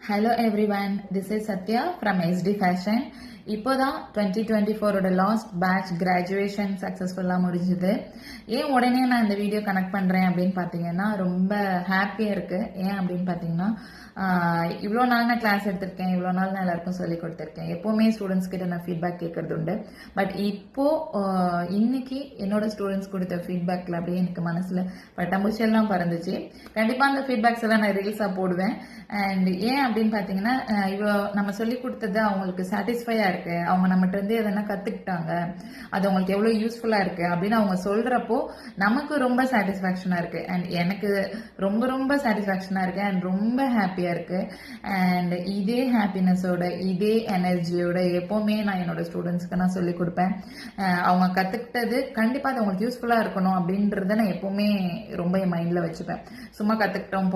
Hello everyone, this is Satya from SD Fashion. இப்போதான் 2024ஓட last batch graduation சக்ஸஸ்ஃபுல்லாக முடிஞ்சுது. ஏன் உடனே நான் இந்த வீடியோ கனெக்ட் பண்ணுறேன் அப்படின்னு பார்த்தீங்கன்னா ரொம்ப ஹாப்பியாக இருக்குது. ஏன் அப்படின்னு பார்த்தீங்கன்னா இவ்வளோ நாள் நான் கிளாஸ் எடுத்திருக்கேன், இவ்வளோ நாள் நான் எல்லாருக்கும் சொல்லி கொடுத்துருக்கேன். எப்போவுமே ஸ்டூடெண்ட்ஸ் கிட்ட நான் ஃபீட்பேக் கேட்கறது உண்டு. பட் இன்னைக்கு என்னோட ஸ்டூடெண்ட்ஸ் கொடுத்த ஃபீட்பேக்கில் அப்படியே எனக்கு மனசில் பட்டாம்பூச்சியெல்லாம் பறந்துச்சு. கண்டிப்பாக அந்த ஃபீட்பேக்ஸ் எல்லாம் நான் ரீல்ஸாக போடுவேன். அண்ட் ஏன் அப்படின்னு பார்த்தீங்கன்னா இவ்வளோ நம்ம சொல்லி கொடுத்தது அவங்களுக்கு சாட்டிஸ்ஃபையாக இருக்கு, அவங்க நம்மகிட்ட இருந்து எதனா கத்துக்கிட்டாங்க, அது அவங்களுக்கு எவ்வளவு யூஸ்ஃபுல்லா இருக்கு அப்படின்னு அவங்க சொல்றப்போ நமக்கு ரொம்ப சாட்டிஸ்ஃபேக்ஷனா இருக்கு. அண்ட் எனக்கு ரொம்ப ரொம்ப சாட்டிஸ்ஃபேக்ஷனா இருக்கு அண்ட் ரொம்ப ஹாப்பியா இருக்கு. அண்ட் இதே ஹாப்பினஸோட இதே எனர்ஜியோட எப்பவுமே நான் என்னோட ஸ்டூடெண்ட்ஸ்க்கு நான் சொல்லி கொடுப்பேன். அவங்க கத்துக்கிட்டது கண்டிப்பா அது அவங்களுக்கு யூஸ்ஃபுல்லா இருக்கணும் அப்படின்றத நான் எப்பவுமே ரொம்ப என் மைண்ட்ல வச்சுப்பேன். சும்மா கத்துக்கிட்டோம்